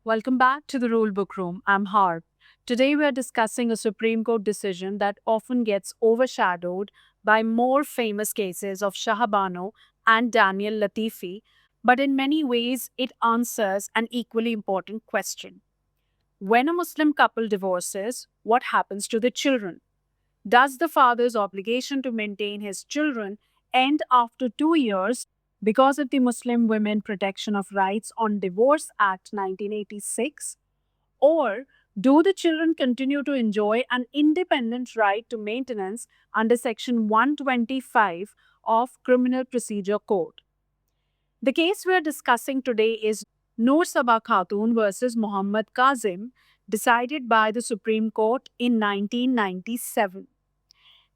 Welcome back to the Rulebook Room. I'm Harp. Today we are discussing a Supreme Court decision that often gets overshadowed by more famous cases of Shahabano and Daniel Latifi, but in many ways it answers an equally important question. When a Muslim couple divorces, what happens to the children? Does the father's obligation to maintain his children end after 2 years because of the Muslim Women Protection of Rights on Divorce Act 1986? Or do the children continue to enjoy an independent right to maintenance under Section 125 of Criminal Procedure Code? The case we are discussing today is Noor Sabah Khatun versus Muhammad Kazim, decided by the Supreme Court in 1997.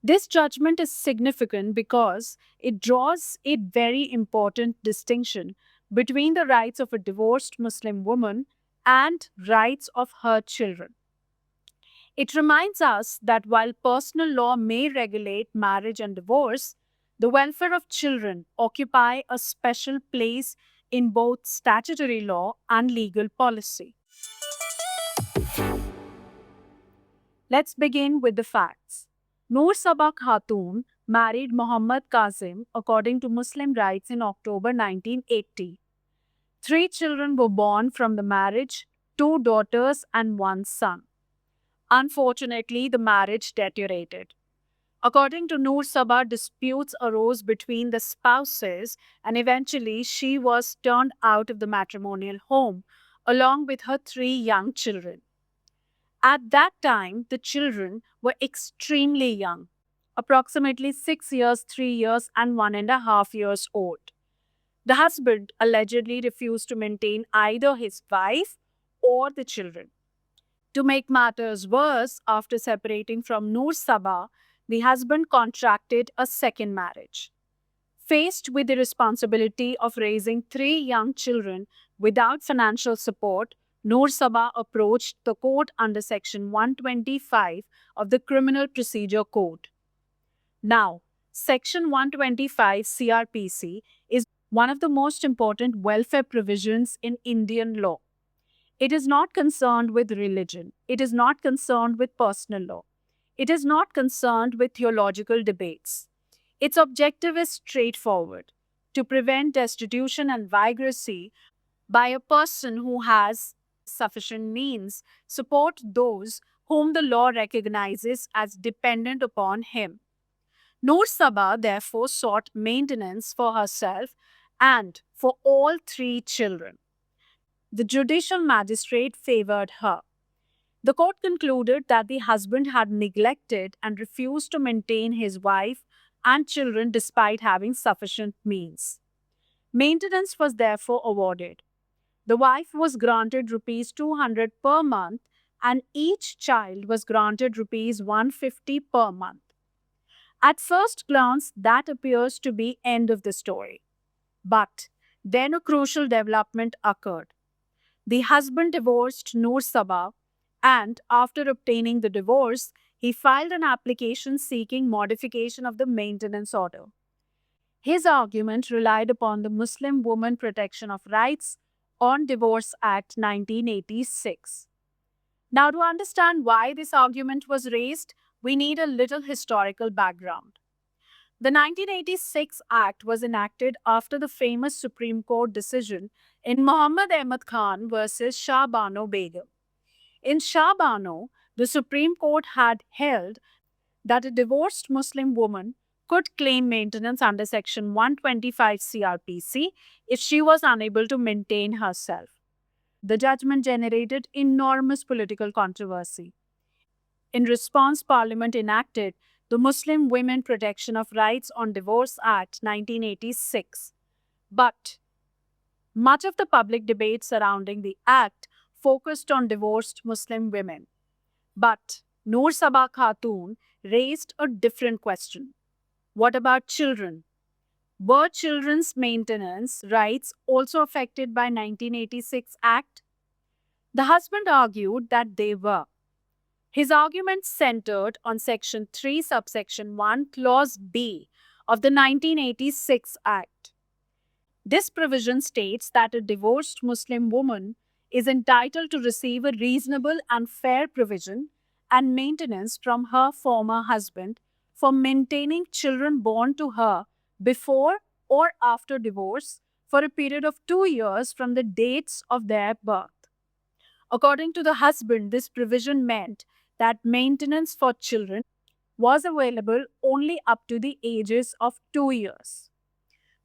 This judgment is significant because it draws a very important distinction between the rights of a divorced Muslim woman and rights of her children. It reminds us that while personal law may regulate marriage and divorce, the welfare of children occupy a special place in both statutory law and legal policy. Let's begin with the facts. Noor Sabah Khatun married Muhammad Kazim according to Muslim rites in October 1980. Three children were born from the marriage, two daughters and one son. Unfortunately, the marriage deteriorated. According to Noor Sabah, disputes arose between the spouses and eventually she was turned out of the matrimonial home along with her three young children. At that time, the children were extremely young, approximately 6 years, 3 years, and 1.5 years old. The husband allegedly refused to maintain either his wife or the children. To make matters worse, after separating from Noor Sabah, the husband contracted a second marriage. Faced with the responsibility of raising three young children without financial support, Noor Sabah approached the court under Section 125 of the Criminal Procedure Code. Now, Section 125 CRPC is one of the most important welfare provisions in Indian law. It is not concerned with religion. It is not concerned with personal law. It is not concerned with theological debates. Its objective is straightforward: to prevent destitution and vagrancy by a person who has sufficient means, support those whom the law recognizes as dependent upon him. Noor Sabah therefore sought maintenance for herself and for all three children. The judicial magistrate favored her. The court concluded that the husband had neglected and refused to maintain his wife and children despite having sufficient means. Maintenance was therefore awarded. The wife was granted rupees 200 per month and each child was granted rupees 150 per month. At first glance, that appears to be end of the story. But then a crucial development occurred. The husband divorced Noor Sabah, and after obtaining the divorce, he filed an application seeking modification of the maintenance order. His argument relied upon the Muslim Women Protection of Rights on Divorce Act 1986. Now, to understand why this argument was raised, we need a little historical background. The 1986 Act was enacted after the famous Supreme Court decision in Muhammad Ahmad Khan versus Shah Bano Begum. In Shah Bano, the Supreme Court had held that a divorced Muslim woman could claim maintenance under Section 125 CRPC if she was unable to maintain herself. The judgment generated enormous political controversy. In response, Parliament enacted the Muslim Women Protection of Rights on Divorce Act 1986. But much of the public debate surrounding the act focused on divorced Muslim women. But Noor Sabah Khatun raised a different question. What about children? Were children's maintenance rights also affected by 1986 Act? The husband argued that they were. His argument centered on Section 3, subsection 1, Clause B of the 1986 Act. This provision states that a divorced Muslim woman is entitled to receive a reasonable and fair provision and maintenance from her former husband for maintaining children born to her before or after divorce for a period of 2 years from the dates of their birth. According to the husband, this provision meant that maintenance for children was available only up to the ages of 2 years.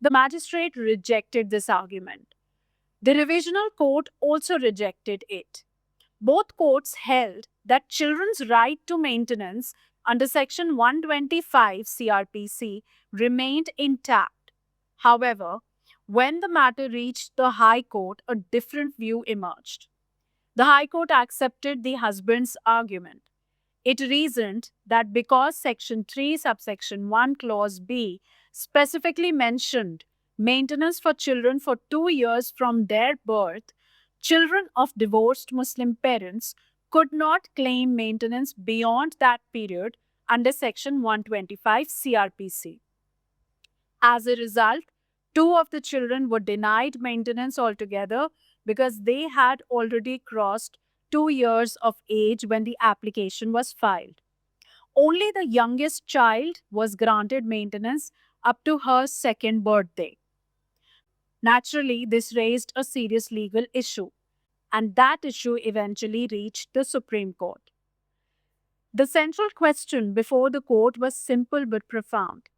The magistrate rejected this argument. The revisional court also rejected it. Both courts held that children's right to maintenance under Section 125 CRPC remained intact. However, when the matter reached the High Court, a different view emerged. The High Court accepted the husband's argument. It reasoned that because Section 3, subsection 1, clause B specifically mentioned maintenance for children for 2 years from their birth, children of divorced Muslim parents could not claim maintenance beyond that period under Section 125 CRPC. As a result, two of the children were denied maintenance altogether because they had already crossed 2 years of age when the application was filed. Only the youngest child was granted maintenance up to her second birthday. Naturally, this raised a serious legal issue, and that issue eventually reached the Supreme Court. The central question before the court was simple but profound.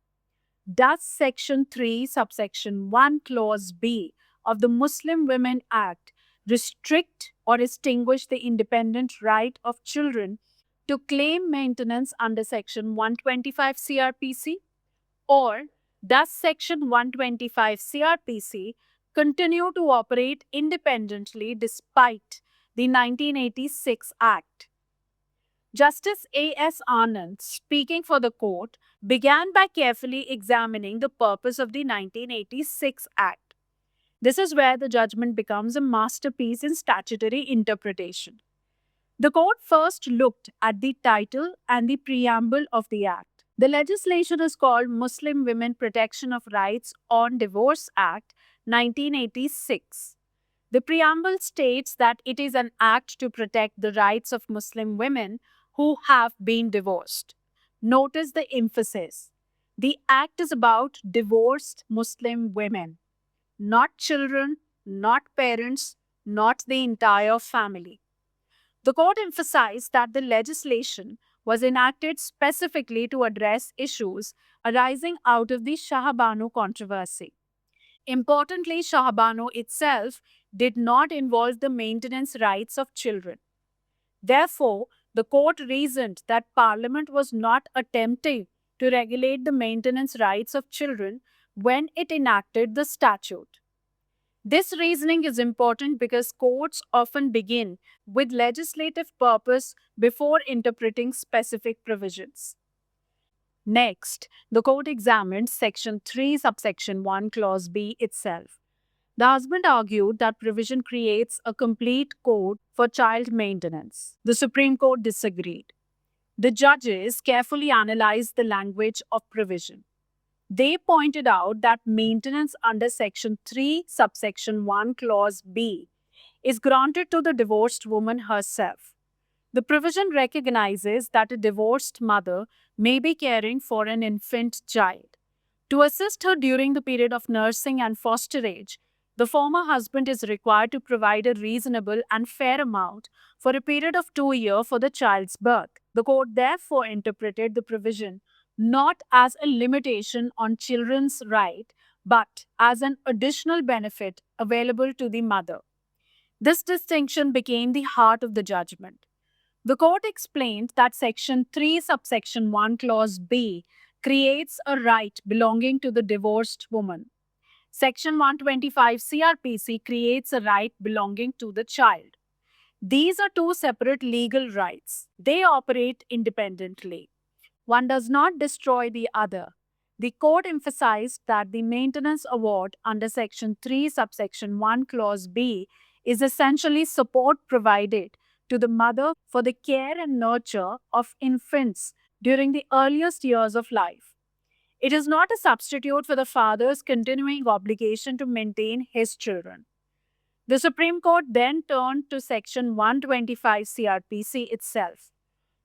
Does Section 3, subsection 1, clause B of the Muslim Women Act restrict or extinguish the independent right of children to claim maintenance under Section 125 CRPC? Or does Section 125 CRPC continue to operate independently despite the 1986 Act? Justice A.S. Anand, speaking for the court, began by carefully examining the purpose of the 1986 Act. This is where the judgment becomes a masterpiece in statutory interpretation. The court first looked at the title and the preamble of the Act. The legislation is called Muslim Women Protection of Rights on Divorce Act 1986. The preamble states that it is an act to protect the rights of Muslim women who have been divorced. Notice the emphasis. The act is about divorced Muslim women, not children, not parents, not the entire family. The court emphasized that the legislation was enacted specifically to address issues arising out of the Shah Banu controversy. Importantly, Shah Banu itself did not involve the maintenance rights of children. Therefore, the court reasoned that Parliament was not attempting to regulate the maintenance rights of children when it enacted the statute. This reasoning is important because courts often begin with legislative purpose before interpreting specific provisions. Next, the court examined Section 3, subsection 1, clause B itself. The husband argued that provision creates a complete code for child maintenance. The Supreme Court disagreed. The judges carefully analyzed the language of provision. They pointed out that maintenance under Section 3, subsection 1, clause B is granted to the divorced woman herself. The provision recognizes that a divorced mother may be caring for an infant child. To assist her during the period of nursing and fosterage, the former husband is required to provide a reasonable and fair amount for a period of 2 years for the child's birth. The court therefore interpreted the provision not as a limitation on children's right, but as an additional benefit available to the mother. This distinction became the heart of the judgment. The court explained that Section 3, subsection 1, clause B creates a right belonging to the divorced woman. Section 125 CRPC creates a right belonging to the child. These are two separate legal rights. They operate independently. One does not destroy the other. The court emphasized that the maintenance award under Section 3, subsection 1, clause B is essentially support provided to the mother for the care and nurture of infants during the earliest years of life. It is not a substitute for the father's continuing obligation to maintain his children. The Supreme Court then turned to Section 125 CRPC itself.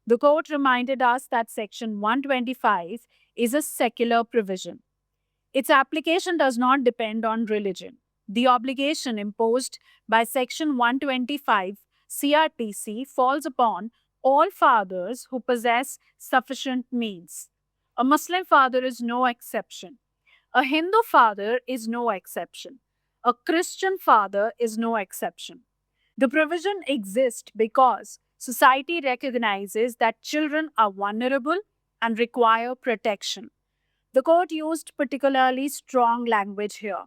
The court reminded us that Section 125 is a secular provision. Its application does not depend on religion. The obligation imposed by Section 125 CRPC falls upon all fathers who possess sufficient means. A Muslim father is no exception. A Hindu father is no exception. A Christian father is no exception. The provision exists because society recognizes that children are vulnerable and require protection. The court used particularly strong language here.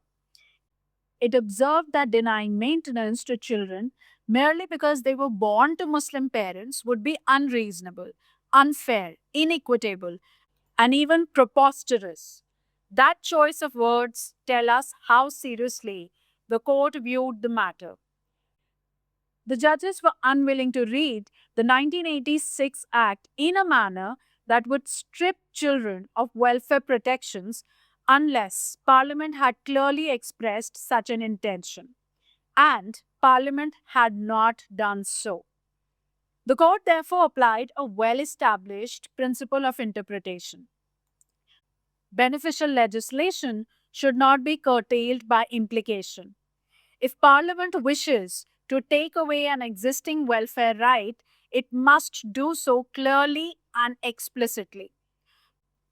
It observed that denying maintenance to children merely because they were born to Muslim parents would be unreasonable, unfair, inequitable, and even preposterous. That choice of words tell us how seriously the court viewed the matter. The judges were unwilling to read the 1986 Act in a manner that would strip children of welfare protections unless Parliament had clearly expressed such an intention. And Parliament had not done so. The court therefore applied a well established principle of interpretation. Beneficial legislation should not be curtailed by implication. If Parliament wishes to take away an existing welfare right, it must do so clearly and explicitly.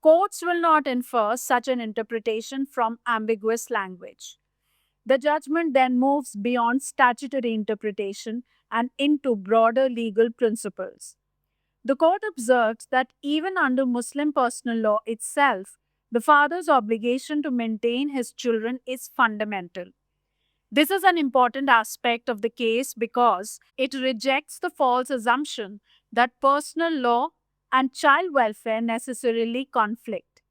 Courts will not infer such an interpretation from ambiguous language. The judgment then moves beyond statutory interpretation and into broader legal principles. The court observed that even under Muslim personal law itself, the father's obligation to maintain his children is fundamental. This is an important aspect of the case because it rejects the false assumption that personal law and child welfare necessarily conflict.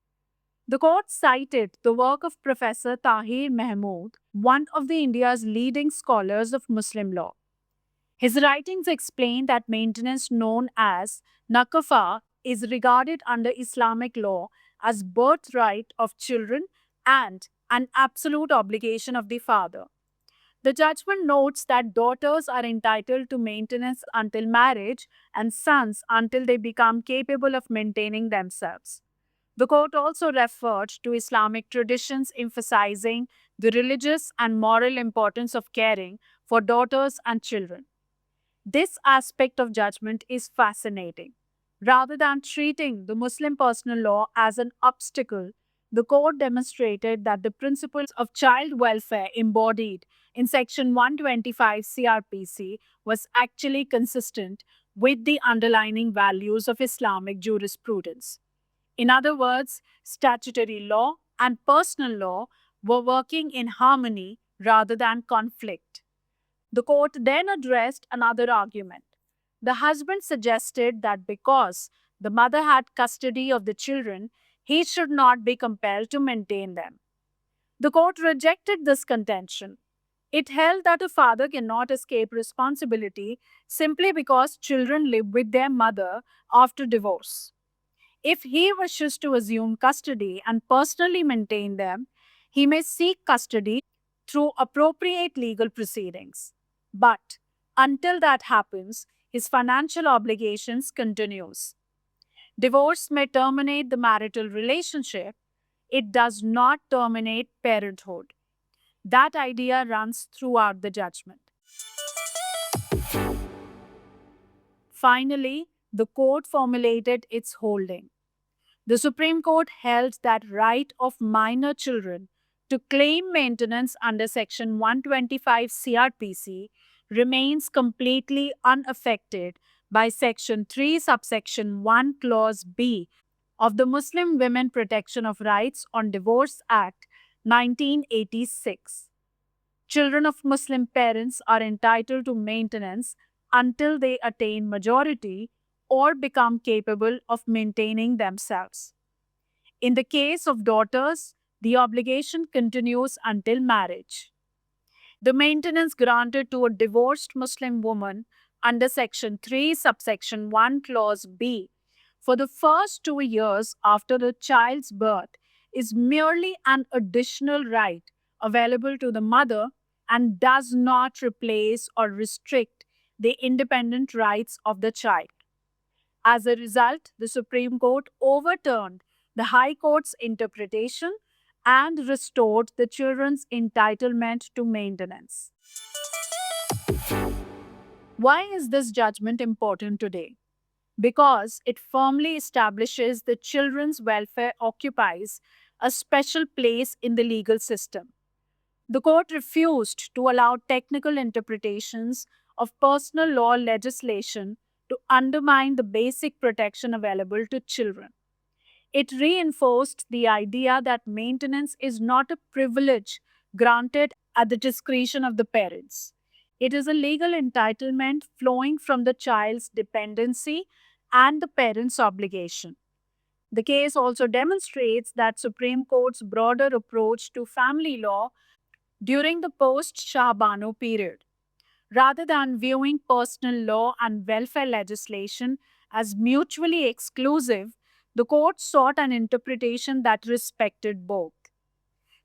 The court cited the work of Professor Tahir Mahmood, one of the India's leading scholars of Muslim law. His writings explain that maintenance known as nakafa is regarded under Islamic law as birthright of children and an absolute obligation of the father. The judgment notes that daughters are entitled to maintenance until marriage and sons until they become capable of maintaining themselves. The court also referred to Islamic traditions emphasizing the religious and moral importance of caring for daughters and children. This aspect of judgment is fascinating. Rather than treating the Muslim personal law as an obstacle, the court demonstrated that the principles of child welfare embodied in Section 125 CRPC was actually consistent with the underlying values of Islamic jurisprudence. In other words, statutory law and personal law were working in harmony rather than conflict. The court then addressed another argument. The husband suggested that because the mother had custody of the children, he should not be compelled to maintain them. The court rejected this contention. It held that a father cannot escape responsibility simply because children live with their mother after divorce. If he wishes to assume custody and personally maintain them, he may seek custody through appropriate legal proceedings. But until that happens, his financial obligations continues. Divorce may terminate the marital relationship, it does not terminate parenthood. That idea runs throughout the judgment. Finally, the court formulated its holding. The Supreme Court held that right of minor children to claim maintenance under Section 125 CRPC remains completely unaffected by Section 3, subsection 1, clause B of the Muslim Women Protection of Rights on Divorce Act 1986. Children of Muslim parents are entitled to maintenance until they attain majority or become capable of maintaining themselves. In the case of daughters, the obligation continues until marriage. The maintenance granted to a divorced Muslim woman under Section 3, subsection 1, clause B for the first 2 years after the child's birth is merely an additional right available to the mother and does not replace or restrict the independent rights of the child. As a result, the Supreme Court overturned the High Court's interpretation and restored the children's entitlement to maintenance. Why is this judgment important today? Because it firmly establishes that children's welfare occupies a special place in the legal system. The court refused to allow technical interpretations of personal law legislation to undermine the basic protection available to children. It reinforced the idea that maintenance is not a privilege granted at the discretion of the parents. It is a legal entitlement flowing from the child's dependency and the parent's obligation. The case also demonstrates that Supreme Court's broader approach to family law during the post Shah Bano period. Rather than viewing personal law and welfare legislation as mutually exclusive, the court sought an interpretation that respected both.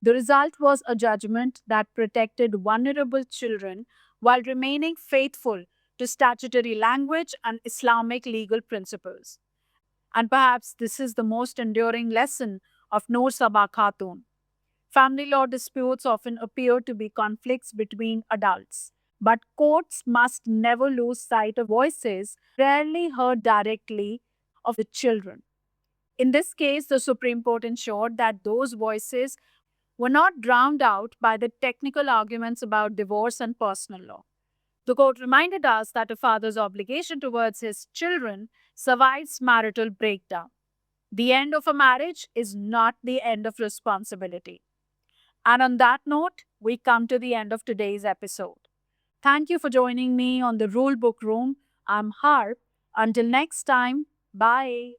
The result was a judgment that protected vulnerable children while remaining faithful to statutory language and Islamic legal principles. And perhaps this is the most enduring lesson of Noor Sabah Khatun. Family law disputes often appear to be conflicts between adults, but courts must never lose sight of voices rarely heard directly of the children. In this case, the Supreme Court ensured that those voices were not drowned out by the technical arguments about divorce and personal law. The court reminded us that a father's obligation towards his children survives marital breakdown. The end of a marriage is not the end of responsibility. And on that note, we come to the end of today's episode. Thank you for joining me on the Rule Book Room. I'm Harp. Until next time, bye.